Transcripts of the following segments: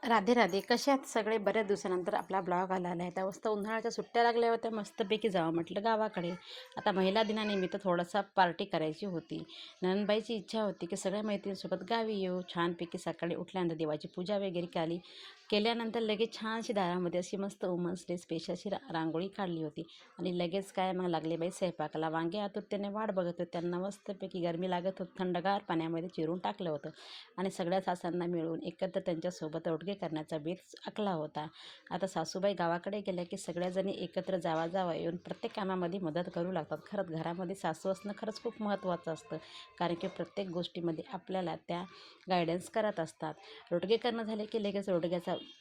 राधे राधे. कशा आहात सगळे? बऱ्याच दिवसानंतर आपला ब्लॉग आला आहे. त्या मस्त उन्हाळ्याच्या सुट्ट्या लागल्या होत्या, मस्तपैकी जावं म्हटलं गावाकडे. आता महिला दिनानिमित्त थोडासा पार्टी करायची होती. नणंदबाईची इच्छा होती की सगळ्या मैत्रिणींसोबत गावी येऊ. छानपैकी सकाळी उठल्यानंतर देवाची पूजा वगैरे केल्यानंतर लगेच छानशी दारामध्ये अशी मस्त वुमन्स डे स्पेशल अशी रांगोळी काढली होती. आणि लगेच काय मग लागले बाई स्वयंपाकाला. वांगे आतुरतेने वाट बघत होते. त्यांना मस्तपैकी गरमी लागत होती. थंडगार पाण्यामध्ये चिरून टाकलं होतं आणि सगळ्या सासांना मिळून एकत्र त्यांच्यासोबत रोटगे करण्याचा बेत आखला होता. आता सासूबाई गावाकडे गेल्या की सगळ्याजणी एकत्र जावा येऊन प्रत्येक कामामध्ये मदत करू लागतात. खरंच घरामध्ये सासू असणं खरंच खूप महत्त्वाचं असतं, कारण की प्रत्येक गोष्टीमध्ये आपल्याला त्या गायडन्स करत असतात. रोटगे करणं झाले की लगेच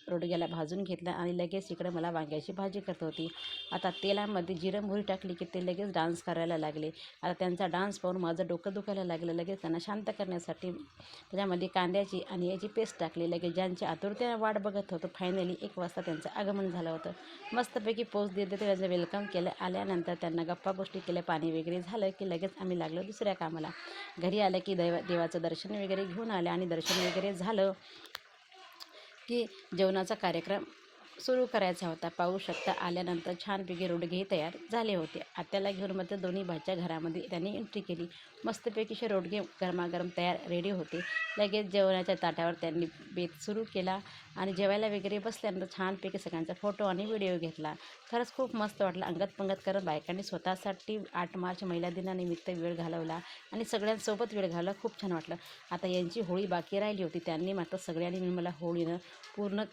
रोटग्याला भाजून घेतलं आणि लगेच इकडे मला वांग्याची भाजी करत होती. आता तेलामध्ये जिरं मोहरी टाकली की ते लगेच डान्स करायला लागले. आता त्यांचा डान्स पाहून माझं डोकं दुखायला लागलं. लगेच त्यांना शांत करण्यासाठी त्याच्यामध्ये कांद्याची आणि याची पेस्ट टाकली. लगेच ज्यांची आतुरतेने वाट बघत होतं, फायनली 1 वाजता त्यांचं आगमन झालं होतं. मस्तपैकी पोच देत देते त्यांचं वेलकम केलं. आल्यानंतर त्यांना गप्पा गोष्टी केल्या. पाणी वगैरे झालं की लगेच आम्ही लागलो दुसऱ्या कामाला. घरी आलं की देवाचं दर्शन वगैरे घेऊन आलं आणि दर्शन वगैरे झालं की जेवणाचा कार्यक्रम सुरू करायचा होता. पाहू शकता आल्यानंतर छानपैकी रोडगे तयार झाले होते. आत्याला घेऊन मात्र दोन्ही भाच्या घरामध्ये त्यांनी एंट्री केली. मस्तपैकी असे रोडगे गरमागरम तयार रेडी होते. लगेच जेवणाच्या ताटावर त्यांनी बेत सुरू केला आणि जेवायला वगैरे बसल्यानंतर छानपैकी सगळ्यांचा फोटो आणि व्हिडिओ घेतला. खरंच खूप मस्त वाटलं. अंगत करत बायकांनी स्वतःसाठी 8 मार्च महिला दिनानिमित्त वेळ घालवला आणि सगळ्यांसोबत वेळ घालवला. खूप छान वाटलं. आता यांची होळी बाकी राहिली होती. त्यांनी मात्र सगळ्यांनी मिळून मला होळीनं पूर्ण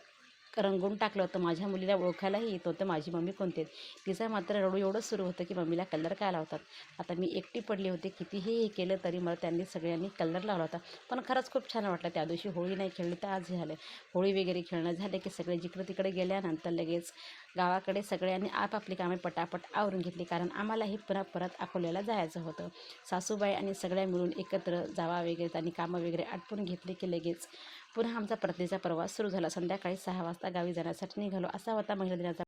रंगवून टाकलं होतं. माझ्या मुलीला ओळखायलाही येत होतं माझी मम्मी कोणती आहे. तिचं मात्र रडू एवढं सुरू होतं की मम्मीला कलर काय लावतात. आता मी एकटी पडली होती. कितीही हे केलं तरी मला त्यांनी सगळ्यांनी कलर लावला होता. पण खरंच खूप छान वाटलं. त्या दिवशी होळी नाही खेळली तर आज झालं. होळी वगैरे खेळणं झालं की सगळे जिकडं तिकडे गेल्यानंतर लगेच गावाकडे सगळ्यांनी आपापली कामे पटापट आवरून घेतली, कारण आम्हालाही परत अकोल्याला जायचं होतं. सासूबाई आणि सगळ्या मिळून एकत्र जावा वगैरे आणि कामं वगैरे आटपून घेतली की लगेच पुन्हा आमचा परतीचा प्रवास सुरू झाला. संध्याकाळी 6 वाजता गावी जाण्यासाठी निघालो. असा होता महिला दिनाचा